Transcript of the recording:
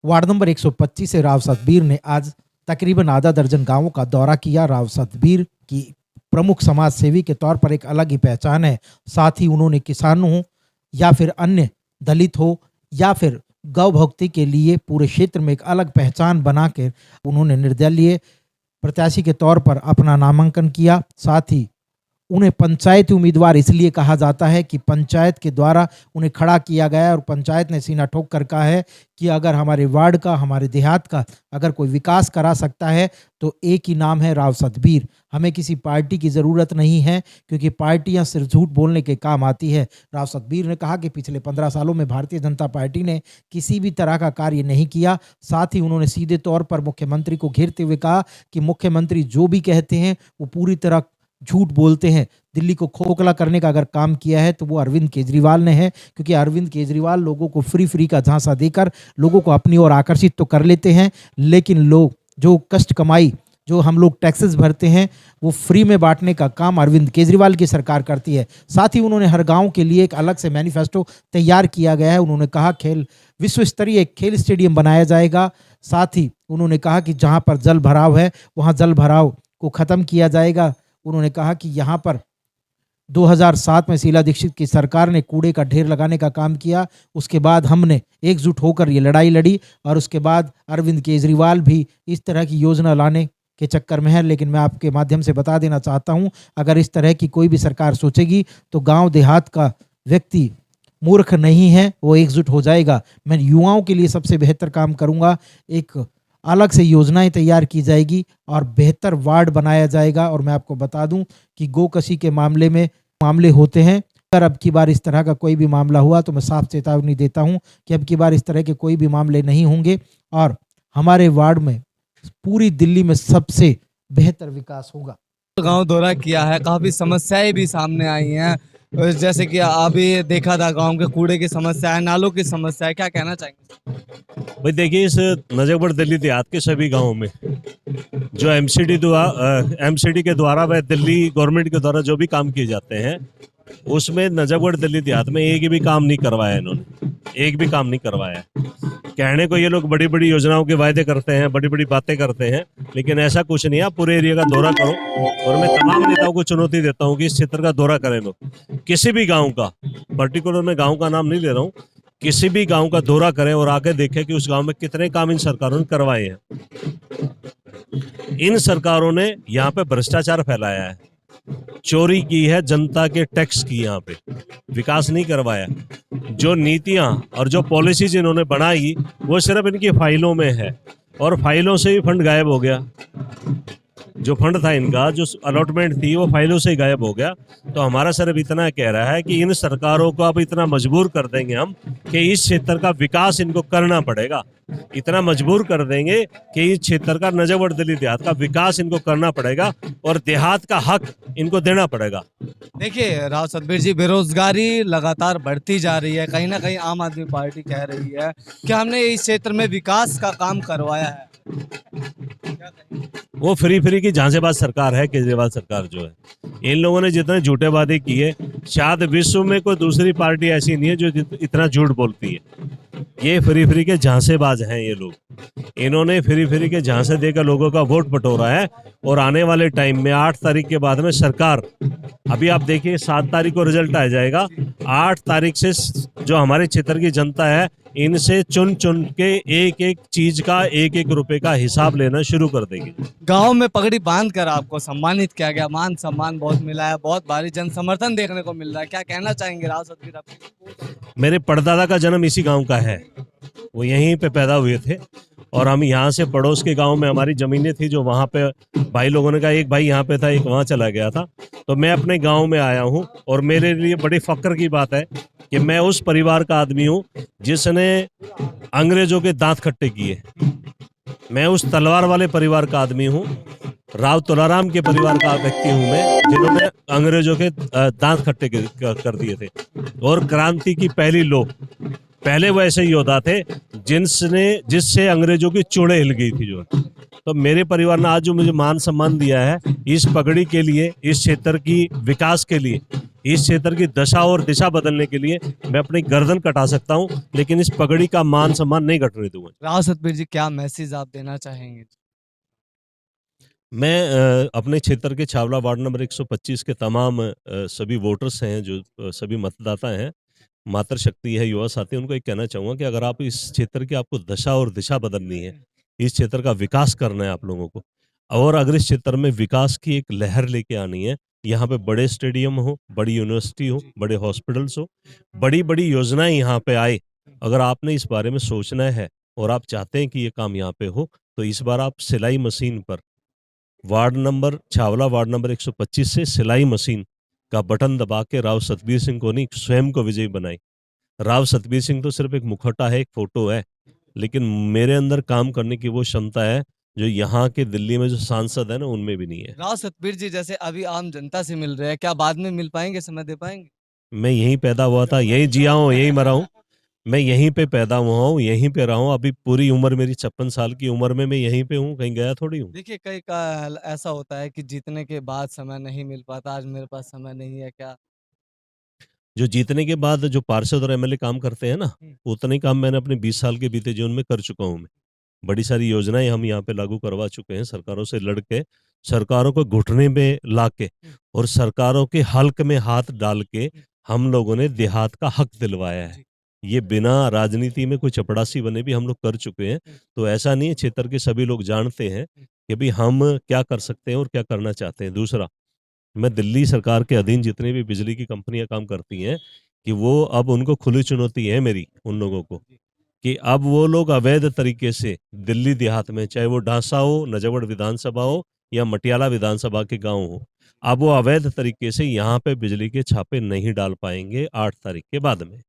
Ward number 125 से राव सतबीर ने आज तकरीबन आधा दर्जन गांवों का दौरा किया। राव सतबीर की प्रमुख समाज सेवी के तौर पर एक अलग ही पहचान है। साथ ही उन्होंने किसानों या फिर अन्य दलित हो या फिर गौ भक्ति के लिए पूरे क्षेत्र में एक अलग पहचान बना कर उन्होंने निर्दलीय प्रत्याशी के तौर पर अपना नामांकन किया। साथ ही उन्हें पंचायती उम्मीदवार इसलिए कहा जाता है कि पंचायत के द्वारा उन्हें खड़ा किया गया है और पंचायत ने सीना ठोक कर कहा है कि अगर हमारे वार्ड का, हमारे देहात का अगर कोई विकास करा सकता है तो एक ही नाम है राव सतबीर। हमें किसी पार्टी की ज़रूरत नहीं है, क्योंकि पार्टियां सिर्फ झूठ बोलने के काम आती है। राव सतबीर ने कहा कि पिछले 15 सालों में भारतीय जनता पार्टी ने किसी भी तरह का कार्य नहीं किया। साथ ही उन्होंने सीधे तौर पर मुख्यमंत्री को घेरते हुए कहा कि मुख्यमंत्री जो भी कहते हैं वो पूरी तरह झूठ बोलते हैं। दिल्ली को खोखला करने का अगर काम किया है तो वो अरविंद केजरीवाल ने है, क्योंकि अरविंद केजरीवाल लोगों को फ्री का झांसा देकर लोगों को अपनी ओर आकर्षित तो कर लेते हैं, लेकिन लोग जो कष्ट कमाई, जो हम लोग टैक्सेस भरते हैं, वो फ्री में बांटने का काम अरविंद केजरीवाल की सरकार करती है। साथ ही उन्होंने हर गांव के लिए एक अलग से मैनिफेस्टो तैयार किया गया है। उन्होंने कहा विश्व स्तरीय खेल स्टेडियम बनाया जाएगा। साथ ही उन्होंने कहा कि जहां पर जल भराव है वहां जल भराव को ख़त्म किया जाएगा। उन्होंने कहा कि यहाँ पर 2007 में शीला दीक्षित की सरकार ने कूड़े का ढेर लगाने का काम किया, उसके बाद हमने एकजुट होकर ये लड़ाई लड़ी और उसके बाद अरविंद केजरीवाल भी इस तरह की योजना लाने के चक्कर में है। लेकिन मैं आपके माध्यम से बता देना चाहता हूँ, अगर इस तरह की कोई भी सरकार सोचेगी तो गांव देहात का व्यक्ति मूर्ख नहीं है, वो एकजुट हो जाएगा। मैं युवाओं के लिए सबसे बेहतर काम करूँगा, एक अलग से योजनाएं तैयार की जाएगी और बेहतर वार्ड बनाया जाएगा। और मैं आपको बता दूं कि गोकशी के मामले होते हैं। अगर अब की बार इस तरह का कोई भी मामला हुआ तो मैं साफ चेतावनी देता हूं कि अब की बार इस तरह के कोई भी मामले नहीं होंगे और हमारे वार्ड में पूरी दिल्ली में सबसे बेहतर विकास होगा। गांव दौरा किया है, काफी समस्याएं भी सामने आई हैं, जैसे कि अभी देखा था गांव के कूड़े की समस्या है, नालों की समस्या है, क्या कहना चाहेंगे? भाई देखिए, इस नजफगढ़ दिल्ली देहात के सभी गांवों में जो एमसीडी के द्वारा व दिल्ली गवर्नमेंट के द्वारा जो भी काम किए जाते हैं, उसमें नजफगढ़ दिल्ली देहात में एक भी काम नहीं करवाया इन्होंने, एक भी काम नहीं करवाया। कहने को ये लोग बड़ी बड़ी योजनाओं के वायदे करते हैं, बड़ी बड़ी बातें करते हैं, लेकिन ऐसा कुछ नहीं है। आप पूरे एरिया का दौरा करो और मैं तमाम नेताओं को चुनौती देता हूँ कि इस क्षेत्र का दौरा करें लोग, किसी भी गांव का, पर्टिकुलर मैं गांव का नाम नहीं ले रहा हूँ, किसी भी गांव का दौरा करें और आके देखें कि उस गांव में कितने काम इन सरकारों ने करवाए हैं। इन सरकारों ने यहाँ पे भ्रष्टाचार फैलाया है, चोरी की है, जनता के टैक्स की, यहाँ पे विकास नहीं करवाया। जो नीतियां और जो पॉलिसीज इन्होंने बनाई वो सिर्फ इनकी फाइलों में है और फाइलों से ही फंड गायब हो गया। जो फंड था इनका, जो अलॉटमेंट थी, वो फाइलों से ही गायब हो गया। तो हमारा सिर्फ इतना कह रहा है कि इन सरकारों को अब इतना मजबूर कर देंगे हम कि इस क्षेत्र का विकास इनको करना पड़ेगा। इतना मजबूर कर देंगे कि इस क्षेत्र का, नजफगढ़ दिल्ली देहात का विकास इनको करना पड़ेगा और देहात का हक इनको देना पड़ेगा। देखिए राव सतबीर जी, बेरोजगारी लगातार बढ़ती जा रही है, कहीं ना कहीं आम आदमी पार्टी कह रही है कि हमने इस क्षेत्र में विकास का काम करवाया है। वो फ्री की झांसेबाज सरकार है केजरीवाल सरकार जो है। इन लोगों ने जितने झूठे वादे किए, शायद विश्व में कोई दूसरी पार्टी ऐसी नहीं है जो इतना झूठ बोलती है। ये फ्री के झांसेबाज हैं ये लोग। इन्होंने फ्री के झांसे देकर लोगों का वोट बटोरा है और आने वाले टाइम में 8 तारीख के बाद में सरकार, अभी आप देखिए 7 तारीख को रिजल्ट आ जाएगा, 8 तारीख से जो हमारे क्षेत्र की जनता है इनसे चुन के एक एक चीज का, एक एक रुपए का हिसाब लेना शुरू कर देगी। गांव में पगड़ी बांध कर आपको सम्मानित किया गया, मान सम्मान बहुत मिला है, बहुत भारी जन समर्थन देखने को मिल रहा है, क्या कहना चाहेंगे राव सतबीर आप? मेरे परदादा का जन्म इसी गांव का है, वो यहीं पे पैदा हुए थे और हम यहाँ से पड़ोस के गांव में हमारी जमीनें थी, जो वहाँ पे भाई लोगों ने कहा, एक भाई यहाँ पे था, एक वहाँ चला गया था, तो मैं अपने गांव में आया हूँ और मेरे लिए बड़ी फक्र की बात है कि मैं उस परिवार का आदमी हूँ जिसने अंग्रेजों के दांत खट्टे किए। मैं उस तलवार वाले परिवार का आदमी हूँ, राव तुलाराम के परिवार का व्यक्ति हूँ मैं, जिन्होंने अंग्रेजों के दांत खट्टे कर दिए थे और क्रांति की पहली लो। पहले वो ऐसे योद्धा थे जिससे अंग्रेजों की चूड़े हिल गई थी जो। तो मेरे परिवार ने आज जो मुझे मान सम्मान दिया है, इस पगड़ी के लिए, इस क्षेत्र की विकास के लिए, इस क्षेत्र की दशा और दिशा बदलने के लिए मैं अपनी गर्दन कटा सकता हूं, लेकिन इस पगड़ी का मान सम्मान नहीं घटने दूंगा। राव सतबीर जी, क्या मैसेज आप देना चाहेंगे? मैं अपने क्षेत्र के छावला वार्ड नंबर 125 के तमाम सभी वोटर्स हैं, जो सभी मतदाता हैं, मातृशक्ति है, युवा साथी, उनको एक कहना चाहूँगा कि अगर आप इस क्षेत्र की आपको दशा और दिशा बदलनी है, इस क्षेत्र का विकास करना है आप लोगों को, और अगर इस क्षेत्र में विकास की एक लहर लेके आनी है, यहाँ पे बड़े स्टेडियम हो, बड़ी यूनिवर्सिटी हो, बड़े हॉस्पिटल्स हो, बड़ी-बड़ी योजनाएँ यहाँ पे आए, अगर आपने इस बारे में सोचना है और आप चाहते हैं कि ये काम यहाँ पे हो, तो इस बार आप सिलाई मशीन पर छावला वार्ड नंबर 125 से सिलाई मशीन का बटन दबा के राव सतबीर सिंह को नहीं, स्वयं को विजयी बनाई। राव सतबीर सिंह तो सिर्फ एक मुखौटा है, एक फोटो है, लेकिन मेरे अंदर काम करने की वो क्षमता है जो यहाँ के दिल्ली में जो सांसद है ना, उनमें भी नहीं है। राव सतबीर जी जैसे अभी आम जनता से मिल रहे हैं, क्या बाद में मिल पाएंगे, समय दे पाएंगे? मैं यहीं पैदा हुआ था, यहीं जिया हूँ, यहीं मरा हूँ। मैं यहीं पे पैदा हुआ हूँ, यहीं पे रहा हूँ। अभी पूरी उम्र मेरी 56 साल की उम्र में मैं यहीं पे हूँ, कहीं गया थोड़ी हूँ। देखिए, कई का ऐसा होता है कि जीतने के बाद समय नहीं मिल पाता, आज मेरे पास समय नहीं है, क्या? जो जीतने के बाद जो पार्षद और एमएलए काम करते हैं ना, उतने ही काम मैंने अपने 20 साल के बीते जीवन में कर चुका हूँ मैं। बड़ी सारी योजनाएं हम यहाँ पे लागू करवा चुके हैं, सरकारों से लड़ के, सरकारों को घुटने में ला के और सरकारों के हल्क में हाथ डाल के हम लोगों ने देहात का हक दिलवाया है। ये बिना राजनीति में कोई चपड़ासी बने भी हम लोग कर चुके हैं। तो ऐसा नहीं है, क्षेत्र के सभी लोग जानते हैं कि भाई हम क्या कर सकते हैं और क्या करना चाहते हैं। दूसरा, मैं दिल्ली सरकार के अधीन जितनी भी बिजली की कंपनियां काम करती हैं, कि वो अब उनको खुली चुनौती है मेरी उन लोगों को, कि अब वो लोग अवैध तरीके से दिल्ली देहात में, चाहे वो ढांसा हो, नजबगढ़ विधानसभा हो या मटियाला विधानसभा के गांव हो, अब वो अवैध तरीके से यहाँ पे बिजली के छापे नहीं डाल पाएंगे 8 तारीख के बाद में।